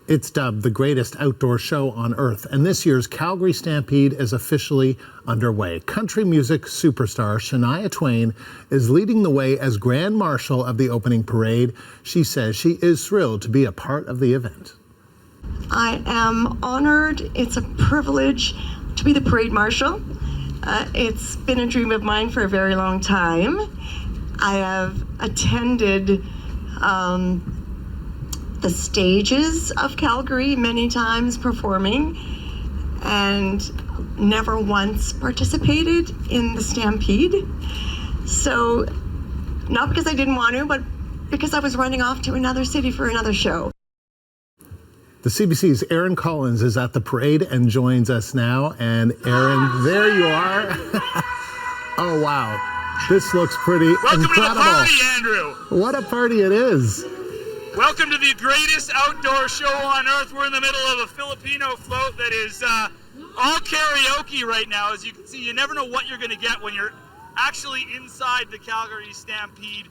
It's dubbed the greatest outdoor show on earth, and this year's Calgary Stampede is officially underway. Country music superstar Shania Twain is leading the way as Grand Marshal of the opening parade. She says she is thrilled to be a part of the event. I am honored. It's a privilege to be the parade marshal. It's been a dream of mine for a very long time. I have attended the stages of Calgary many times performing, and never once participated in the Stampede. So, not because I didn't want to, but because I was running off to another city for another show. The CBC's Erin Collins is at the parade and joins us now. And Erin, there you are. Oh, wow. This looks pretty incredible. Welcome to the party, Andrew. What a party it is. Welcome to the greatest outdoor show on earth. We're in the middle of a Filipino float that is all karaoke right now. As you can see, you never know what you're going to get when you're actually inside the Calgary Stampede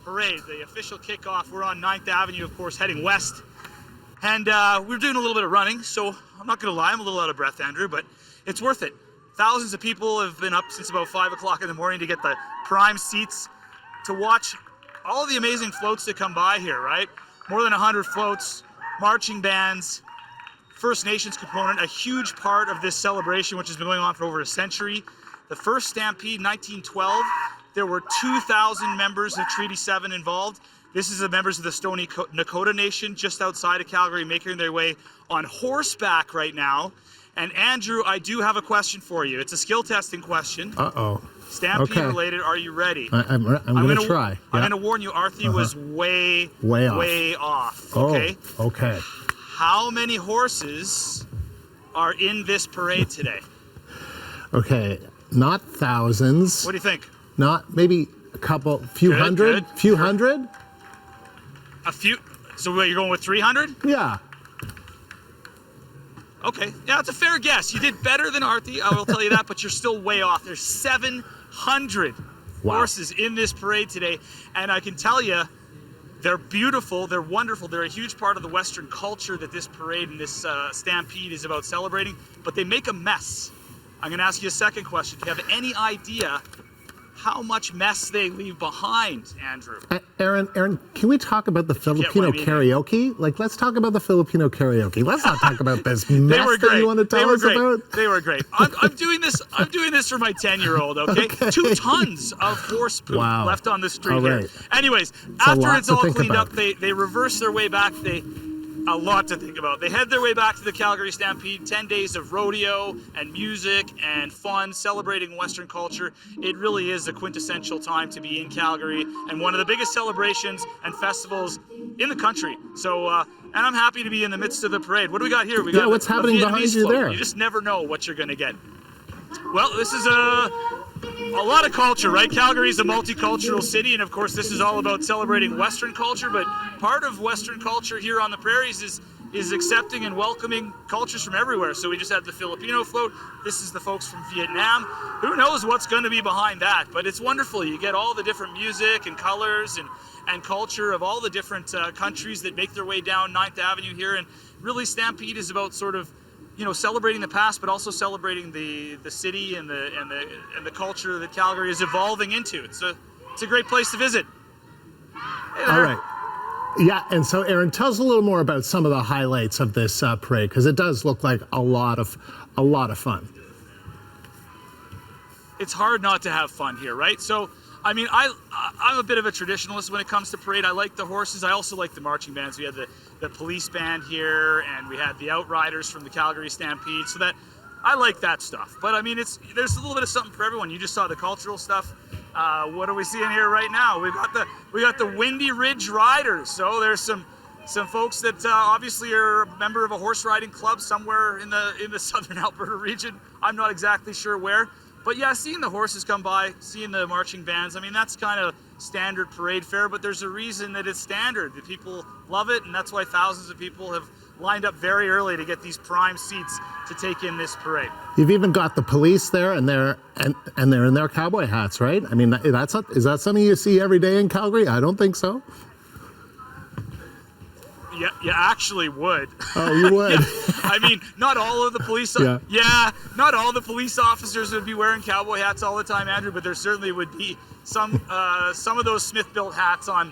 Parade. The official kickoff, we're on 9th Avenue, of course, heading west. And we're doing a little bit of running, so I'm not going to lie, I'm a little out of breath, Andrew, but it's worth it. Thousands of people have been up since about 5 o'clock in the morning to get the prime seats to watch all the amazing floats that come by here, right? More than 100 floats, marching bands, First Nations component, a huge part of this celebration, which has been going on for over a century. The first Stampede, 1912, there were 2,000 members of Treaty 7 involved. This is the members of the Stoney Nakoda Nation just outside of Calgary making their way on horseback right now. And Andrew, I do have a question for you. It's a skill testing question. Uh-oh. Stampede related, are you ready? I'm going to try. I'm going to warn you, Arthur was way off. Okay? Oh, okay. How many horses are in this parade today? Okay, not thousands. What do you think? Not maybe a couple, few hundred? Few hundred? A few? So what, you're going with 300? Yeah. Okay, yeah, that's a fair guess. You did better than Artie, I will tell you that, but you're still way off. There's 700 horses in this parade today, and I can tell you, they're beautiful, they're wonderful, they're a huge part of the Western culture that this parade and this Stampede is about celebrating, but they make a mess. I'm gonna ask you a second question. Do you have any idea how much mess they leave behind, Andrew? Erin, can we talk about the Filipino karaoke? Like, let's talk about the Filipino karaoke. Let's not talk about this mess that you want to tell us about. They were great. I'm doing this for my 10-year-old, okay? 2 tons of horse poop left on the street here. Anyways, after it's all cleaned up, they reverse their way back. A lot to think about. They head their way back to the Calgary Stampede, 10 days of rodeo and music and fun, celebrating Western culture. It really is a quintessential time to be in Calgary and one of the biggest celebrations and festivals in the country. So, and I'm happy to be in the midst of the parade. What do we got here? We got what's happening behind you there? You just never know what you're going to get. Well, this is a lot of culture, right? Calgary is a multicultural city, and of course this is all about celebrating Western culture, but part of Western culture here on the prairies is accepting and welcoming cultures from everywhere. So we just had the Filipino float. This is the folks from Vietnam. Who knows what's going to be behind that, but it's wonderful. You get all the different music and colors and culture of all the different countries that make their way down 9th Avenue here, and really Stampede is about sort of, you know, celebrating the past, but also celebrating the city and the culture that Calgary is evolving into. It's a great place to visit. Hey there. All right. Yeah, and so Erin, tell us a little more about some of the highlights of this parade, because it does look like a lot of fun. It's hard not to have fun here, right? So, I mean, I'm a bit of a traditionalist when it comes to parade. I like the horses. I also like the marching bands. We had the police band here, and we had the Outriders from the Calgary Stampede. So that I like that stuff. But I mean, there's a little bit of something for everyone. You just saw the cultural stuff. What are we seeing here right now? We got the Windy Ridge Riders. So there's some folks that obviously are a member of a horse riding club somewhere in the southern Alberta region. I'm not exactly sure where. But yeah, seeing the horses come by, seeing the marching bands, I mean, that's kind of standard parade fare, but there's a reason that it's standard. The people love it, and that's why thousands of people have lined up very early to get these prime seats to take in this parade. You've even got the police there, and they're in their cowboy hats, right? I mean, is that something you see every day in Calgary? I don't think so. Yeah, you actually would. Oh, you would? I mean, not all of the police. Not all the police officers would be wearing cowboy hats all the time, Andrew. But there certainly would be some of those Smith-built hats on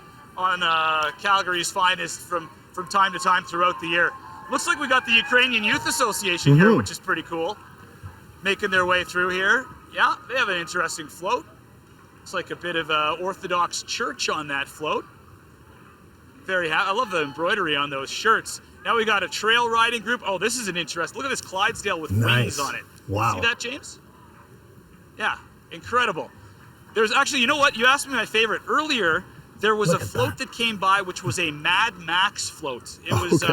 Calgary's finest from time to time throughout the year. Looks like we got the Ukrainian Youth Association here, which is pretty cool, making their way through here. Yeah, they have an interesting float. Looks like a bit of Orthodox church on that float. Very happy. I love the embroidery on those shirts. Now we got a trail riding group. Oh, this is an interesting. Look at this Clydesdale with wings on it. Wow. See that, James? Yeah, incredible. There's actually, you know what? You asked me my favorite. Earlier, there was a float that came by, which was a Mad Max float. It was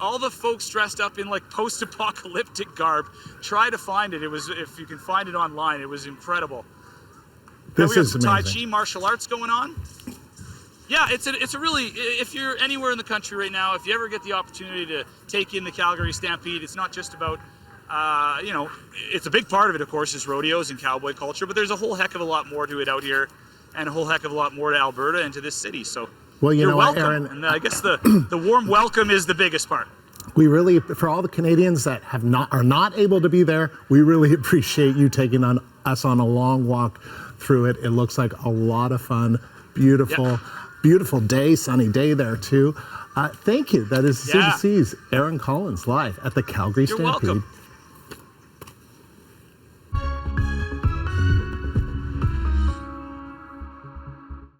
all the folks dressed up in like post-apocalyptic garb. Try to find it. It was, if you can find it online, it was incredible. This we got is some amazing. Tai Chi martial arts going on. Yeah, it's a really, if you're anywhere in the country right now, if you ever get the opportunity to take in the Calgary Stampede, it's not just about, you know, it's a big part of it, of course, is rodeos and cowboy culture, but there's a whole heck of a lot more to it out here, and a whole heck of a lot more to Alberta and to this city. So well, you you're know welcome. what, Aaron, and I guess the warm welcome is the biggest part. we really, for all the Canadians that are not able to be there, we really appreciate you taking us on a long walk through it. It looks like a lot of fun, beautiful. Yep. Beautiful day, sunny day there too. Thank you. That is Yeah. CBC's Aaron Collins live at the Calgary You're Stampede. welcome.